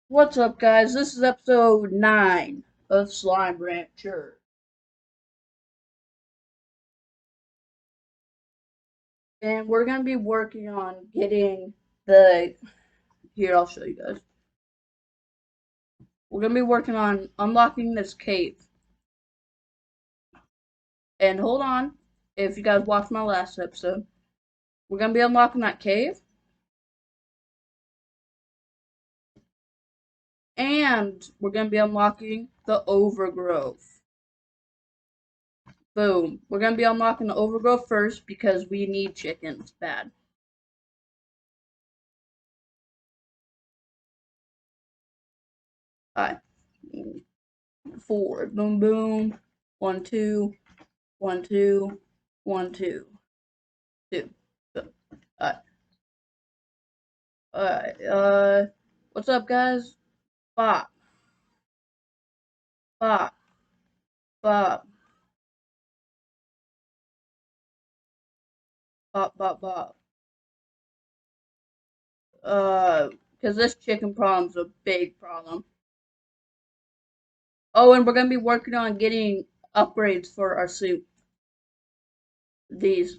What's up, guys? This is episode 9 of Slime Rancher. And we're going to be working on getting the. Here, I'll show you guys. We're going to be working on unlocking this cave. And hold on, if you guys watched my last episode, we're going to be unlocking that cave. And we're going to be unlocking the Overgrowth. Boom. We're going to be unlocking the Overgrowth first because we need chickens bad. Alright. 4. Boom, boom. 1, 2. 1, 2. 1, 2. 2. Boom. Alright. Alright. What's up, guys? Bop. Bop. Bop. Bop, bop, bop. Because this chicken problem's a big problem. Oh, and we're gonna be working on getting upgrades for our suit. These.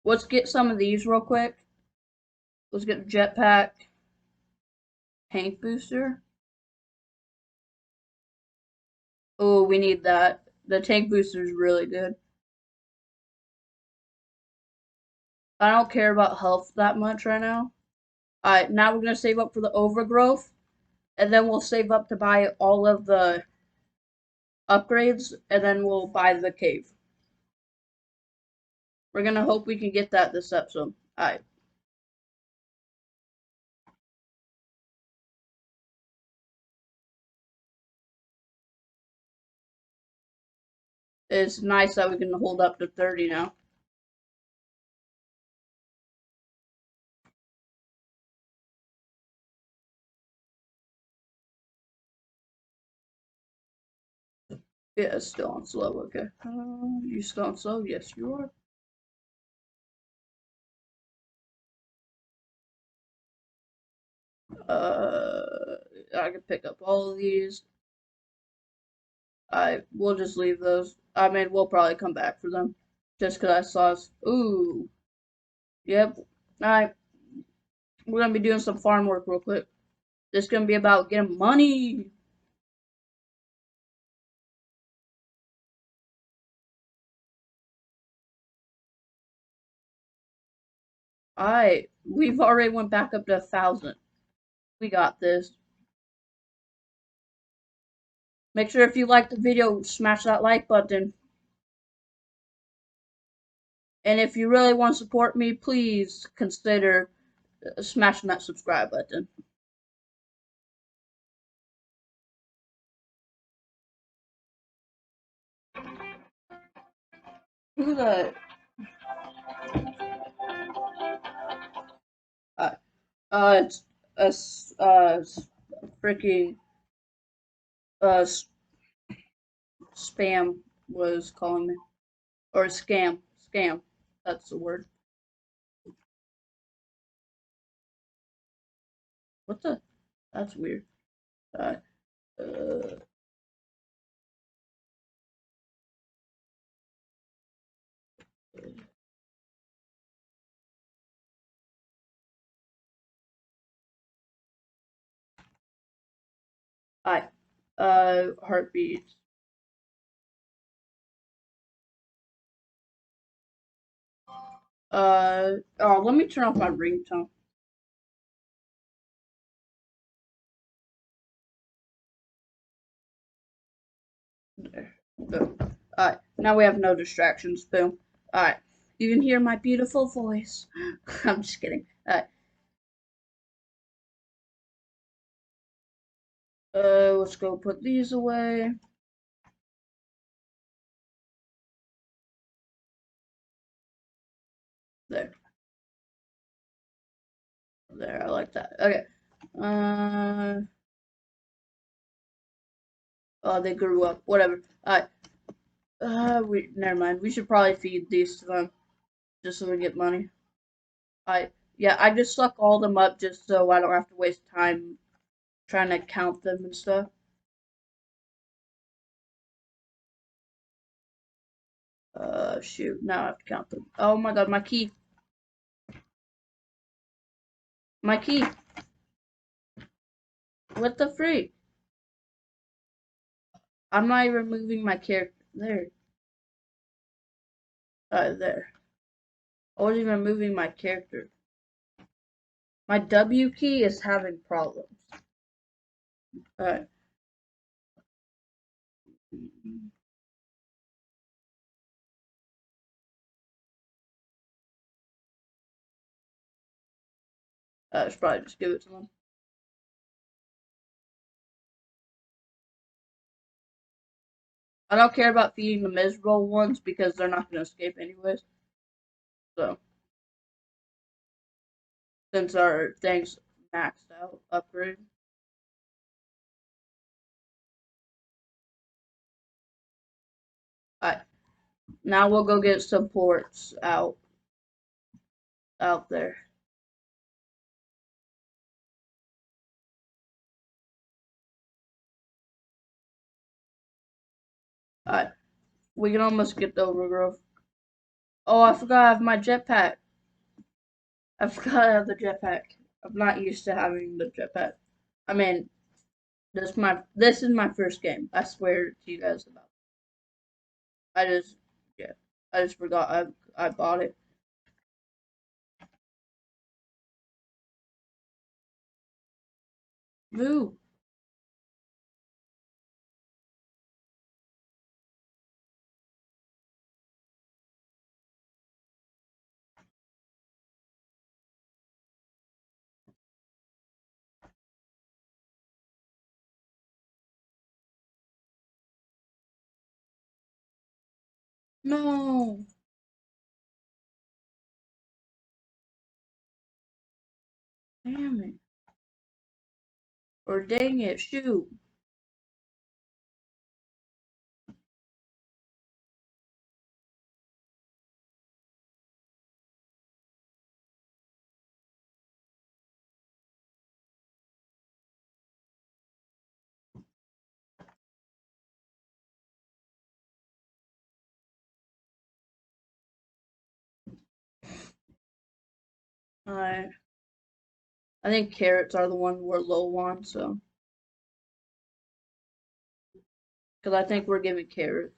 Let's get some of these real quick. Let's get the jetpack. Tank booster. Oh, we need that. The tank booster is really good. I don't care about health that much right now. Alright, now we're gonna save up for the overgrowth. And then we'll save up to buy all of the upgrades, and then we'll buy the cave. We're gonna hope we can get that this episode. Alright. It's nice that we can hold up to 30 now. Yeah, it's still on slow, okay. You still on slow? Yes, you are. I can pick up all of these. We'll just leave those. I mean, we'll probably come back for them. Just because I saw. Ooh. Yep. Alright. We're gonna be doing some farm work real quick. This is gonna be about getting money. Alright. We've already went back up to 1,000. We got this. Make sure if you like the video, smash that like button. And if you really want to support me, please consider smashing that subscribe button. Who the? Uh, it's freaking uh spam was calling me, or scam. That's the word. What the? That's weird. Uh, uh, I, heartbeats. Oh, let me turn off my ringtone. There. Boom. Alright, now we have no distractions. Boom. Alright. You can hear my beautiful voice. I'm just kidding. Alright. Let's go put these away. There. There, I like that. Okay. Oh, they grew up. Whatever. Alright. Never mind. We should probably feed these to them. Just so we get money. Alright. Yeah, I just suck all them up just so I don't have to waste time trying to count them and stuff. Shoot, now I have to count them. Oh my god, my key. My key. What the freak? I'm not even moving my character. There. There. I wasn't even moving my character. My W key is having problems. Alright. I should probably just give it to them. I don't care about feeding the miserable ones because they're not going to escape anyways. So, since our thing's maxed out, upgrade. Alright. Now we'll go get supports out there. Alright. We can almost get the overgrowth. Oh, I forgot I have my jetpack. I forgot I have the jetpack. I'm not used to having the jetpack. I mean, this is my first game. I swear to you guys about it. Yeah. I just forgot I bought it. Move. No. Damn it. Or dang it, shoot. I I think carrots are the one we're low on, so because I think we're giving carrots.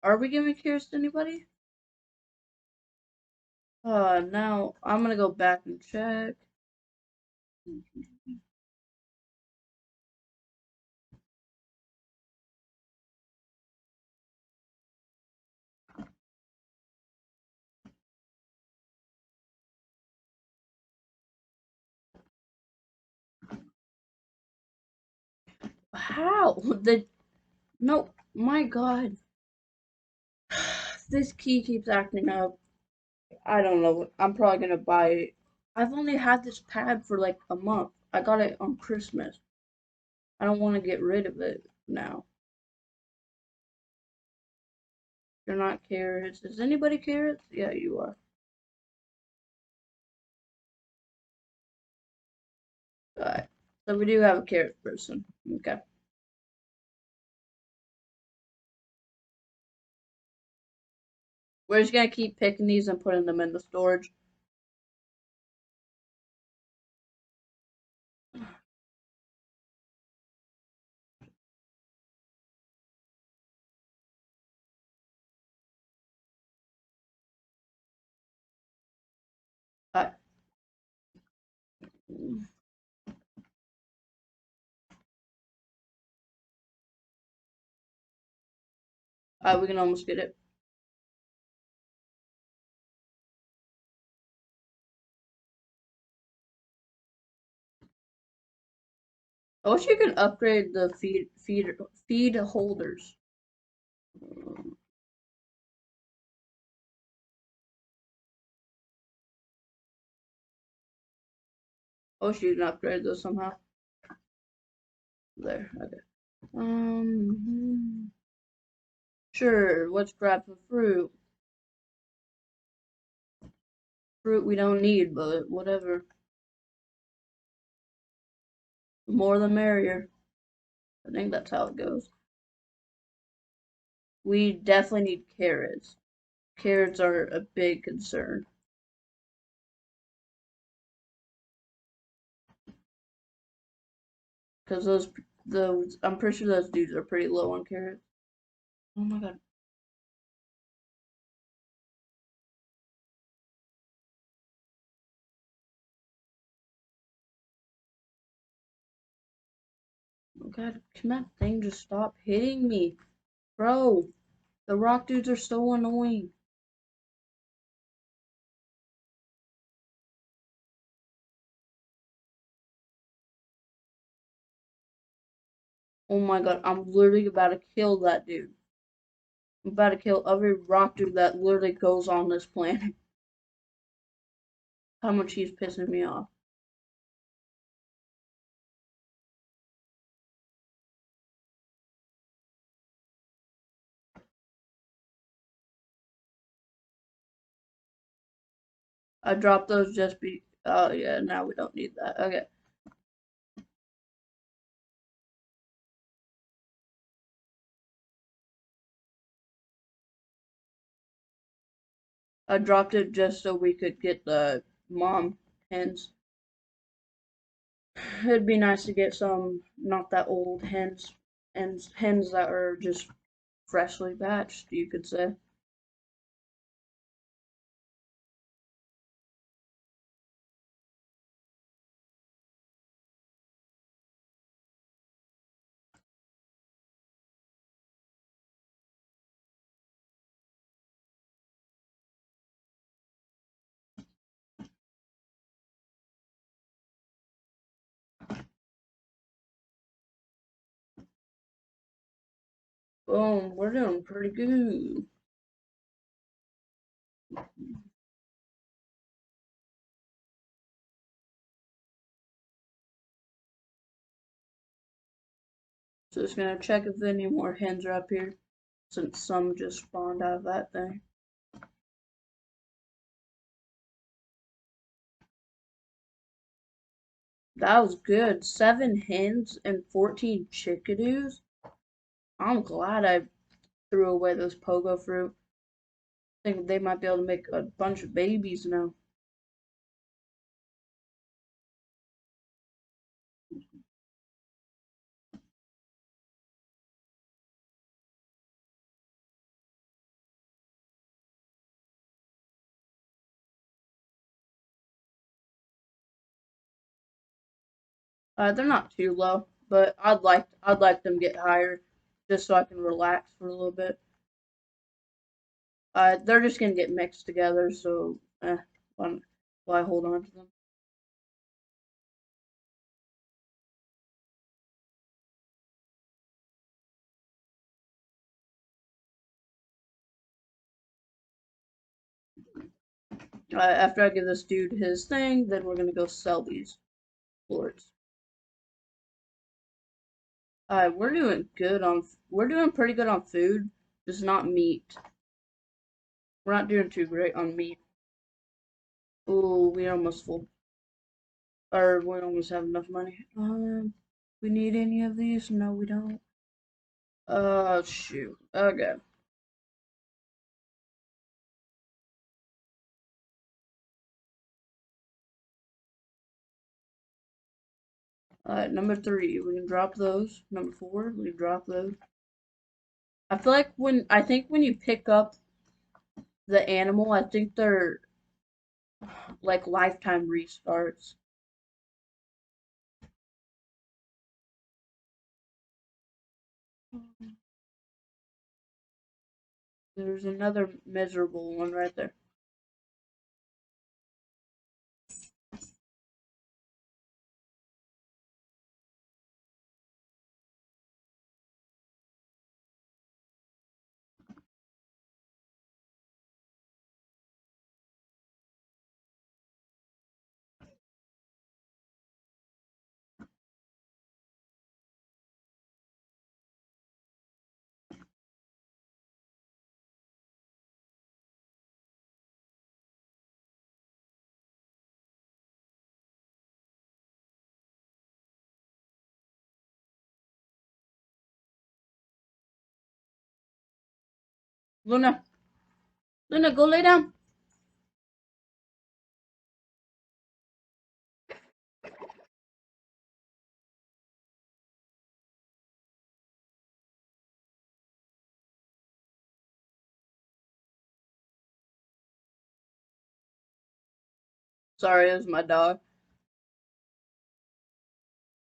Are we giving carrots to anybody? Now I'm gonna go back and check. How? The no, my God, this key keeps acting up. I don't know. I'm probably gonna buy it. I've only had this pad for like a month. I got it on Christmas. I don't want to get rid of it now. You're not carrots. Is anybody carrots? Yeah, you are. Alright. So we do have a carrot person. Okay. We're just gonna keep picking these and putting them in the storage. Alright. Alright, we can almost get it. I wish you could upgrade the feed holders. I wish you could upgrade those somehow. There, okay. Sure, let's grab some fruit. Fruit we don't need, but whatever. The more the merrier. I think that's how it goes. We definitely need carrots. Carrots are a big concern. Because those, I'm pretty sure those dudes are pretty low on carrots. Oh my god. Oh god, can that thing just stop hitting me? Bro, the rock dudes are so annoying. Oh my god, I'm literally about to kill that dude. I'm about to kill every rock dude that literally goes on this planet. How much he's pissing me off. I dropped those just be. Oh yeah, now we don't need that. Okay. I dropped it just so we could get the mom hens. It'd be nice to get some not that old hens and hens that are just freshly batched, you could say. Boom, we're doing pretty good. Just gonna check if any more hens are up here, since some just spawned out of that thing. That was good. 7 hens and 14 chickadees. I'm glad I threw away those pogo fruit. I think they might be able to make a bunch of babies now. They're not too low, but I'd like them to get higher, just so I can relax for a little bit. They're just gonna get mixed together, so why, why hold on to them? After I give this dude his thing, then we're gonna go sell these floors. We're doing pretty good on food, just not meat. We're not doing too great on meat. Ooh, we almost full, or we almost have enough money. We need any of these? No, we don't. Shoot. Okay. Number 3, we can drop those. Number 4, we can drop those. I think when you pick up the animal, I think they're like lifetime restarts. There's another miserable one right there. Luna. Luna, go lay down. Sorry, it was my dog.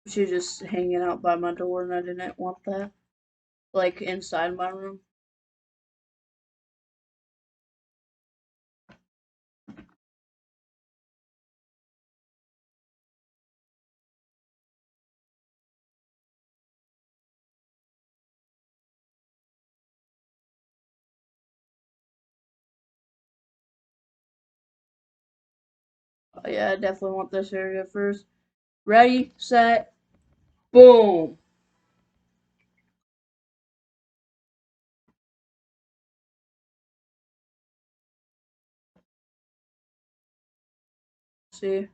She was just hanging out by my door and I didn't want that. Like inside my room. Oh, yeah, I definitely want this area first. Ready, set, boom. See?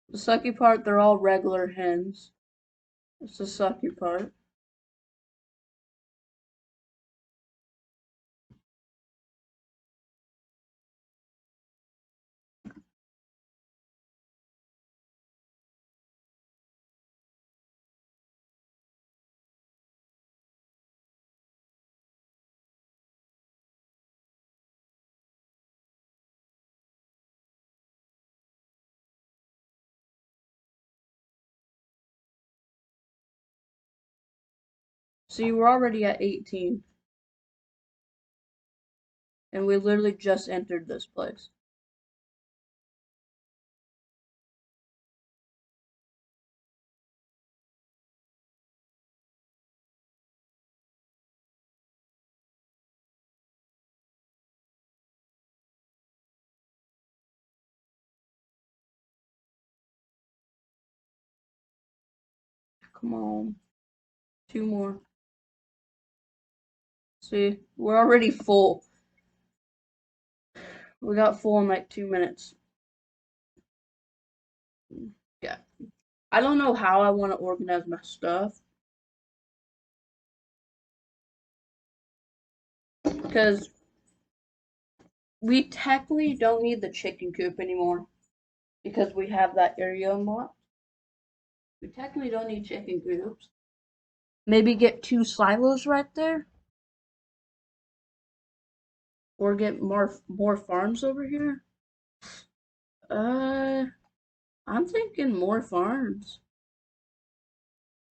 The sucky part, they're all regular hens. It's the sucky part. See, we're already at 18. And we literally just entered this place. Come on. 2 more. See, we're already full. We got full in like 2 minutes. Yeah. I don't know how I want to organize my stuff. Because we technically don't need the chicken coop anymore. Because we have that area unlocked. We technically don't need chicken coops. Maybe get 2 silos right there. Or get more farms over here. I'm thinking more farms.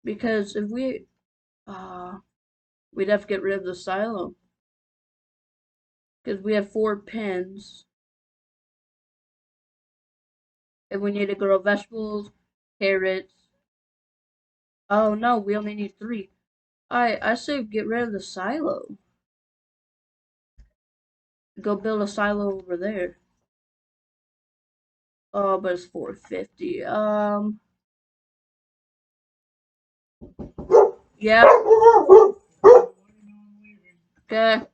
Because if we'd have to get rid of the silo. Because we have 4 pens. And we need to grow vegetables, carrots. Oh no, we only need 3. I say get rid of the silo. Go build a silo over there. Oh, but it's 450. Yeah. Okay.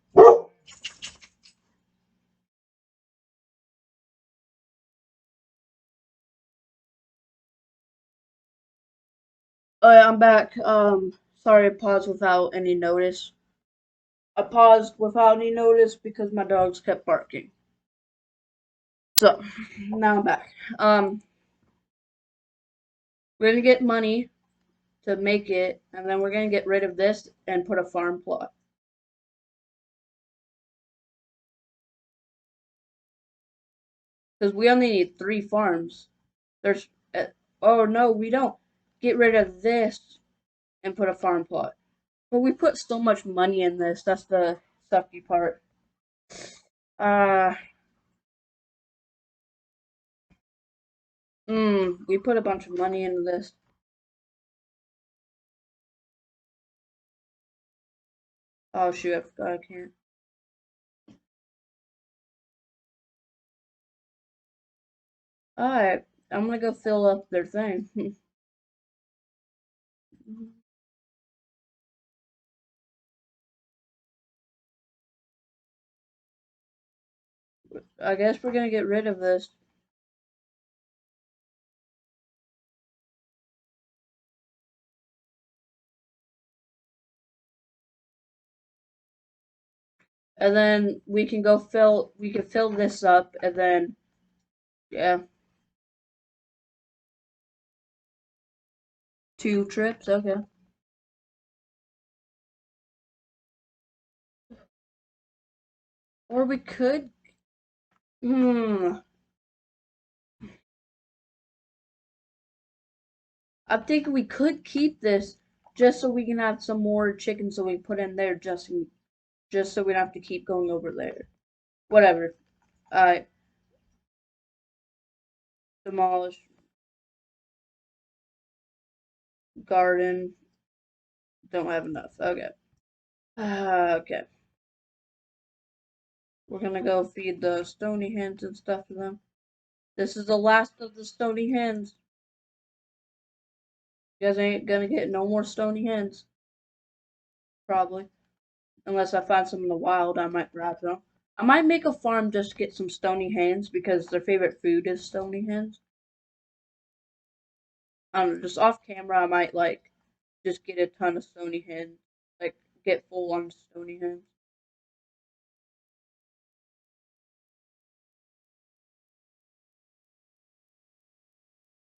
Oh, yeah, I'm back. Sorry, I paused without any notice. I paused without any notice because my dogs kept barking. So now I'm back. We're gonna get money to make it, and then we're gonna get rid of this and put a farm plot. Because we only need 3 farms. There's, oh no, we don't. Get rid of this and put a farm plot. But we put so much money in this. That's the sucky part. Uh, we put a bunch of money into this. Oh shoot, I forgot I can't. Alright, I'm gonna go fill up their thing. I guess we're gonna get rid of this. And then we can fill this up, and then, yeah, 2 trips, okay. Or we could, hmm, I think we could keep this just so we can have some more chicken so we put in there just so we don't have to keep going over there. Whatever. Alright, demolish, garden, don't have enough, okay. Okay. We're gonna go feed the stony hens and stuff to them. This is the last of the stony hens. You guys ain't gonna get no more stony hens. Probably. Unless I find some in the wild, I might grab them. I might make a farm just to get some stony hens because their favorite food is stony hens. I don't know, just off camera, I might like just get a ton of stony hens, like get full on stony hens.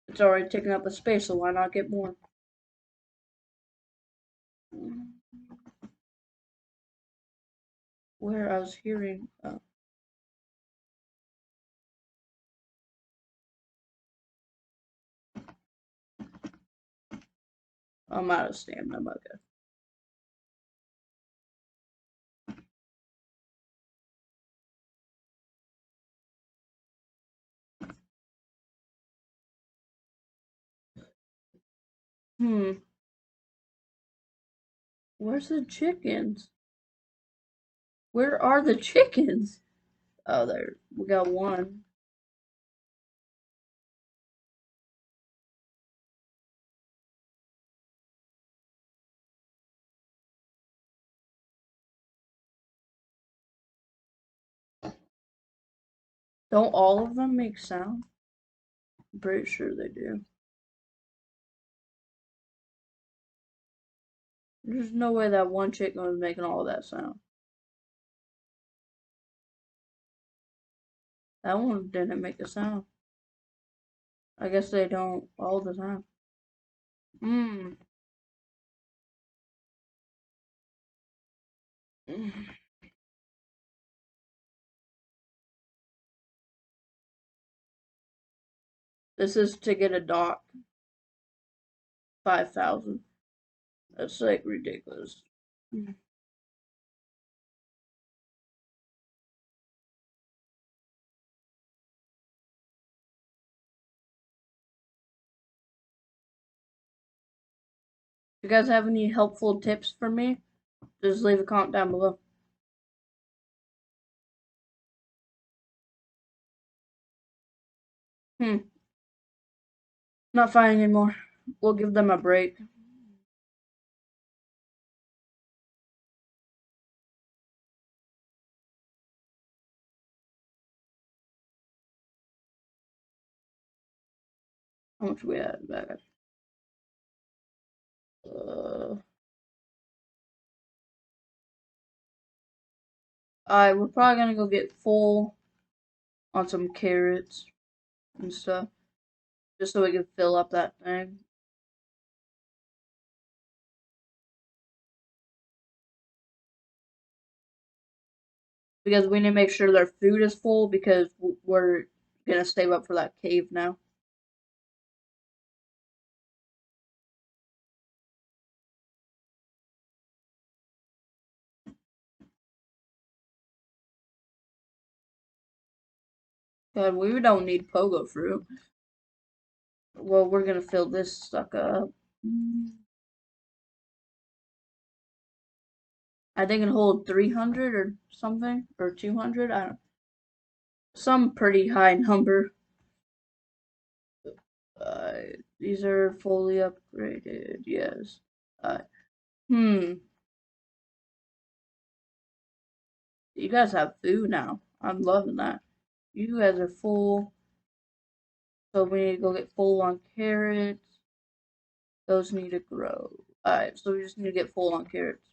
It's already taking up a space, so why not get more? Where I was hearing, I'm out of stamina, okay. Hmm, where's the chickens? Where are the chickens? Oh, there. We got one. Don't all of them make sound? I'm pretty sure they do. There's no way that one chicken was making all of that sound. That one didn't make a sound. I guess they don't all the time. Mmm. This is to get a dock. 5,000. That's like ridiculous. You guys have any helpful tips for me? Just leave a comment down below. Hmm. Not finding anymore. We'll give them a break. How much we at back? Uh, Alright, we're probably gonna go get full on some carrots and stuff. Just so we can fill up that thing. Because we need to make sure their food is full because we're gonna save up for that cave now. God, we don't need pogo fruit. Well, we're gonna fill this sucker up. I think it hold 300 or something, or 200. I don't. Some pretty high number. Uh, these are fully upgraded. Yes. Uh, hmm. You guys have food now. I'm loving that. You guys are full. So we need to go get full on carrots. Those need to grow. Alright, so we just need to get full on carrots.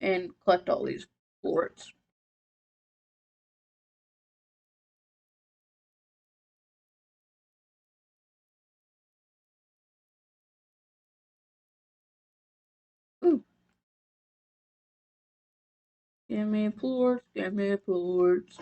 And collect all these plorts. Ooh. Give me plorts, give me plorts.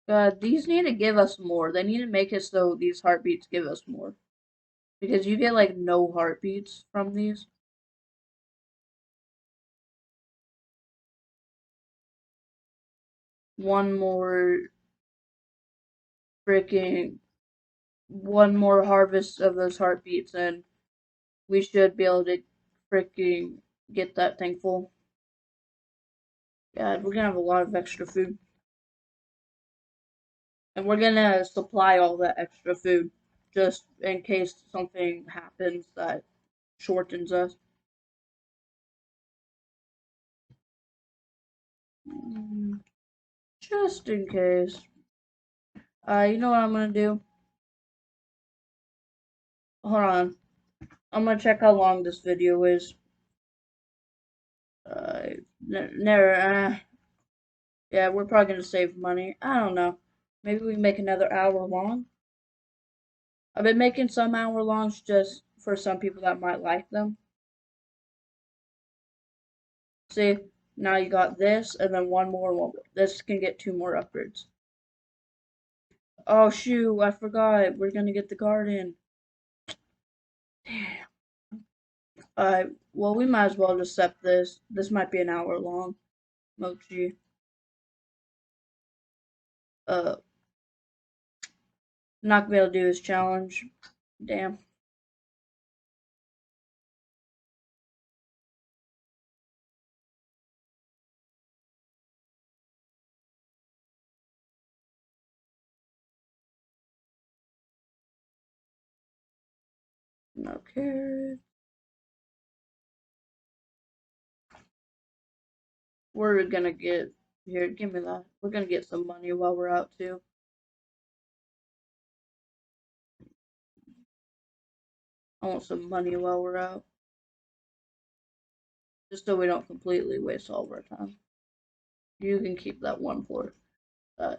God, these need to give us more. They need to make it so these heartbeats give us more. Because you get like no heartbeats from these. One more freaking one more harvest of those heartbeats and we should be able to freaking get that thing full. God, we're gonna have a lot of extra food. And we're gonna supply all that extra food just in case something happens that shortens us. Just in case. You know what I'm gonna do? Hold on. I'm gonna check how long this video is. Never. Yeah, we're probably gonna save money. I don't know. Maybe we make another hour long. I've been making some hour longs just for some people that might like them. See, now you got this, and then one more. This can get 2 more upgrades. Oh shoot, I forgot. We're gonna get the garden. Damn. Well, we might as well just set this. This might be an hour long. Mochi. Uh, not gonna be able to do this challenge. Damn. No carrots. We're gonna get here. Give me that. We're gonna get some money while we're out too. I want some money while we're out, just so we don't completely waste all of our time. You can keep that one for. Uh,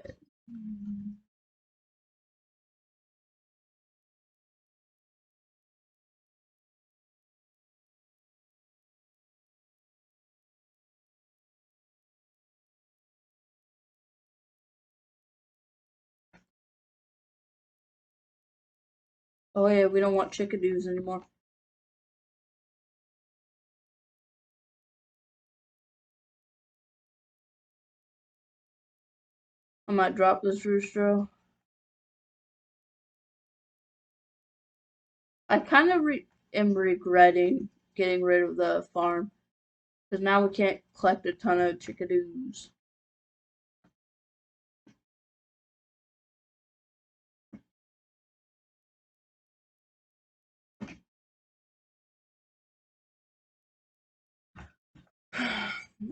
oh yeah, we don't want chickadees anymore. I might drop this rooster. I kind of am regretting getting rid of the farm because now we can't collect a ton of chickadees.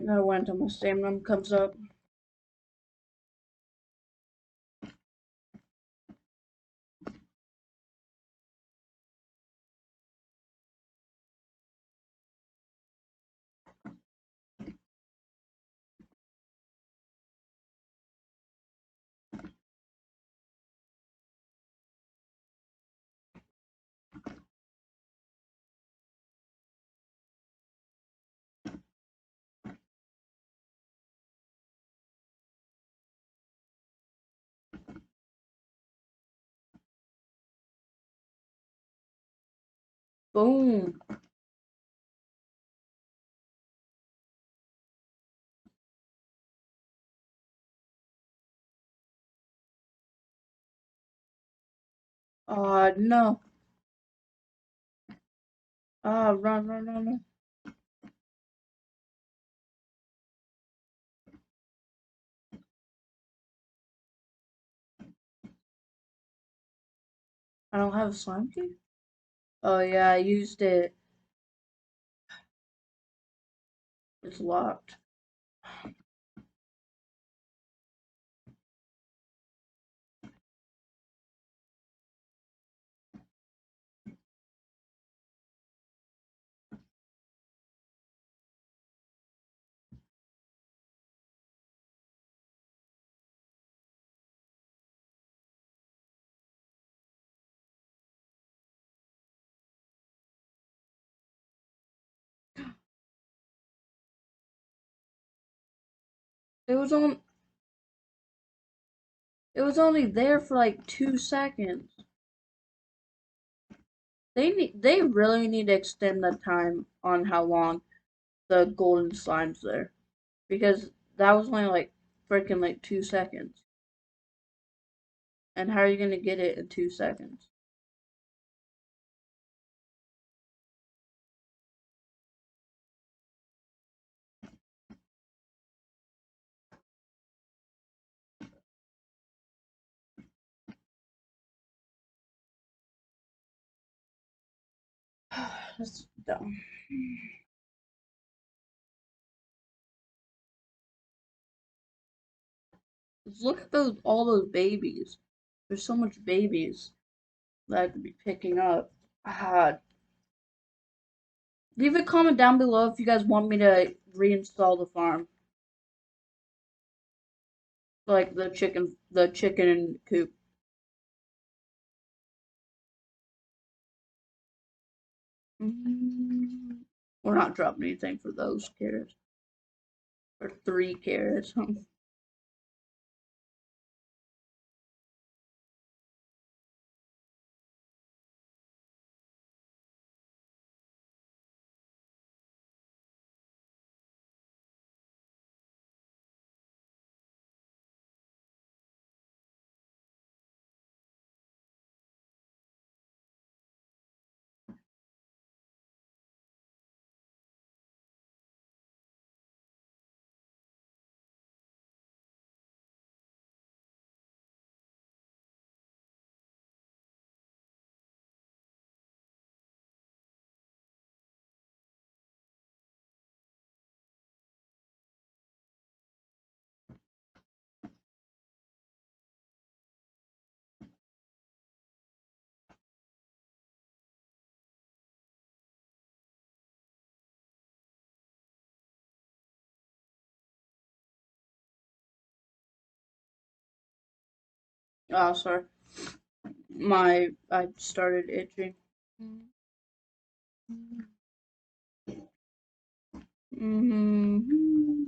I gotta wait until my stamina comes up. Boom. No. Run, run, run, run. I don't have a slime key? Oh yeah, I used it. It's locked. It was on. It was only there for like 2 seconds. They really need to extend the time on how long the golden slime's there, because that was only like freaking like 2 seconds. And how are you gonna get it in 2 seconds? That's dumb. Look at all those babies. There's so much babies that I could be picking up. Ah, leave a comment down below if you guys want me to reinstall the farm, like the chicken coop. We're not dropping anything for those carrots. Or 3 carrots. Oh, sorry. I started itching. Mm-hmm.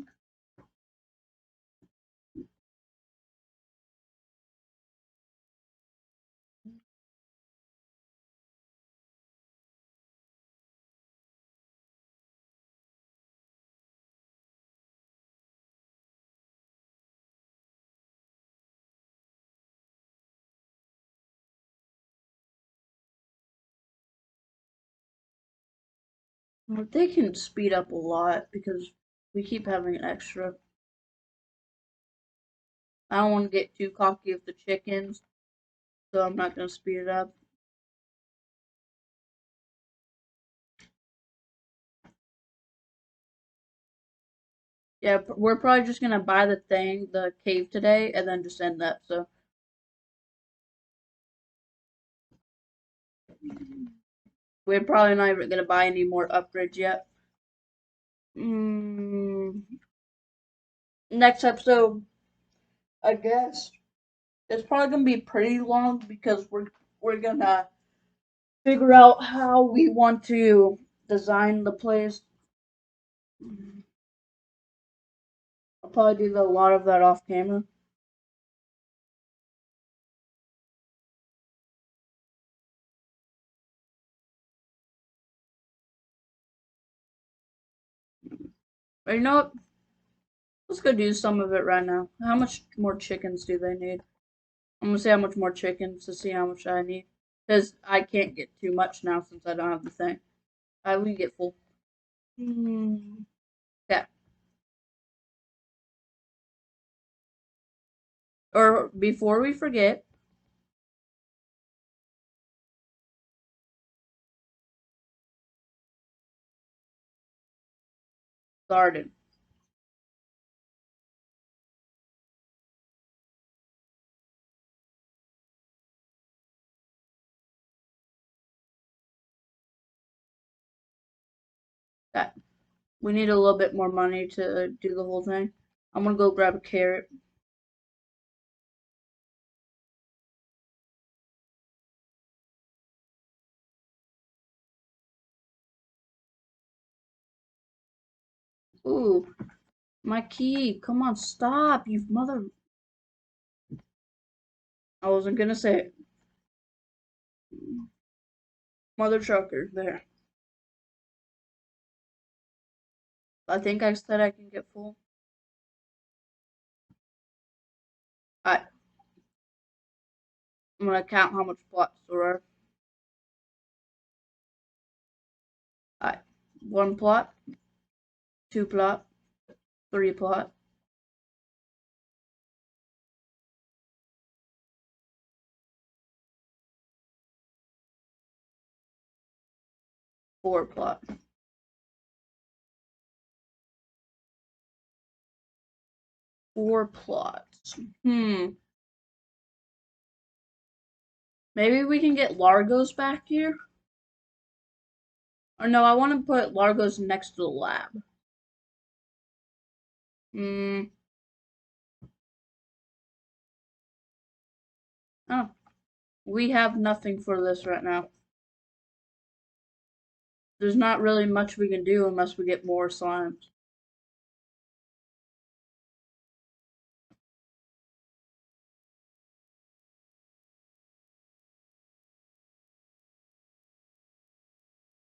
Well, they can speed up a lot because we keep having an extra. I don't want to get too cocky with the chickens, so I'm not gonna speed it up. Yeah, we're probably just gonna buy the cave today, and then just end that. So we're probably not even gonna buy any more upgrades yet. Mm, next episode, I guess it's probably gonna be pretty long because we're gonna figure out how we want to design the place. I'll probably do a lot of that off camera. But you know what? Let's go do some of it right now. How much more chickens do they need? I'm gonna see how much more chickens to see how much I need. Because I can't get too much now since I don't have the thing. We get full. Yeah. Or before we forget, Garden. That we need a little bit more money to do the whole thing. I'm gonna go grab a carrot. Ooh, my key. Come on, stop, you mother. I wasn't gonna say it. Mother trucker. There. I think I said I can get full. Alright, I'm gonna count how much plots there are. Alright, 1 plot, 2 plot, 3 plot, 4 plot. 4 plots. Maybe we can get Largos back here? Or no, I want to put Largos next to the lab. Oh, we have nothing for this right now. There's not really much we can do unless we get more slimes.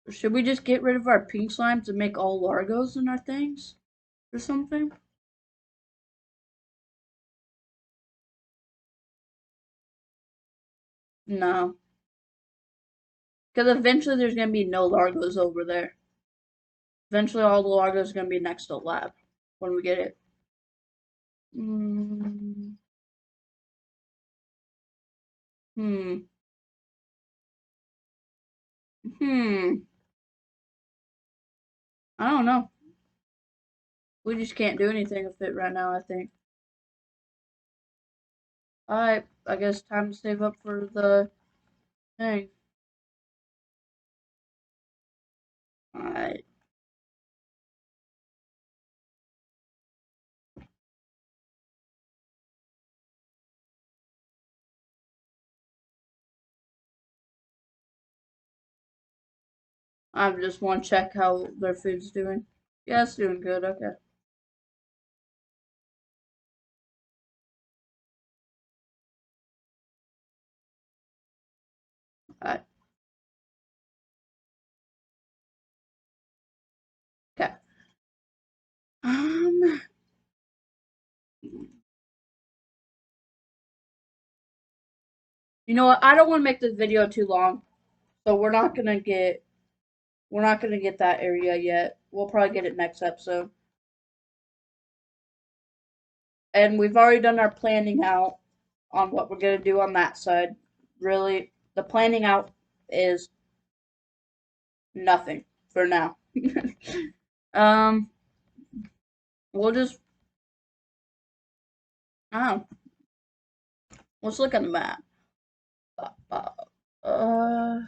Should we just get rid of our pink slimes and make all Largos in our things? Or something? No. Because eventually there's going to be no Largos over there. Eventually all the Largos are going to be next to the lab when we get it. Hmm. Hmm. Hmm. I don't know. We just can't do anything with it right now, I think. Alright, I guess time to save up for the thing. Alright. I just want to check how their food's doing. Yeah, it's doing good, okay. Alright. Okay. Um, you know what? I don't want to make this video too long, so we're not gonna get that area yet. We'll probably get it next episode. And we've already done our planning out on what we're gonna do on that side. Really, the planning out is nothing for now. um, we'll just oh, let's look at the map. Uh,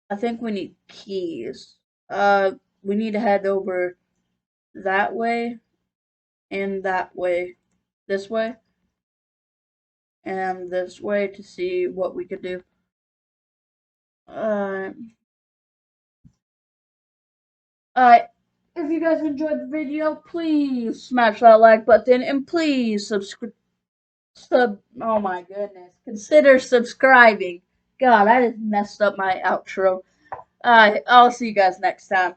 I think we need keys. We need to head over that way and that way, this way and this way to see what we could do. Uh, Alright, if you guys enjoyed the video, please smash that like button and please oh my goodness, consider subscribing. God, I just messed up my outro. Alright, I'll see you guys next time.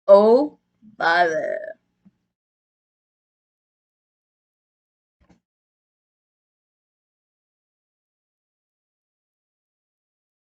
Oh, bye there.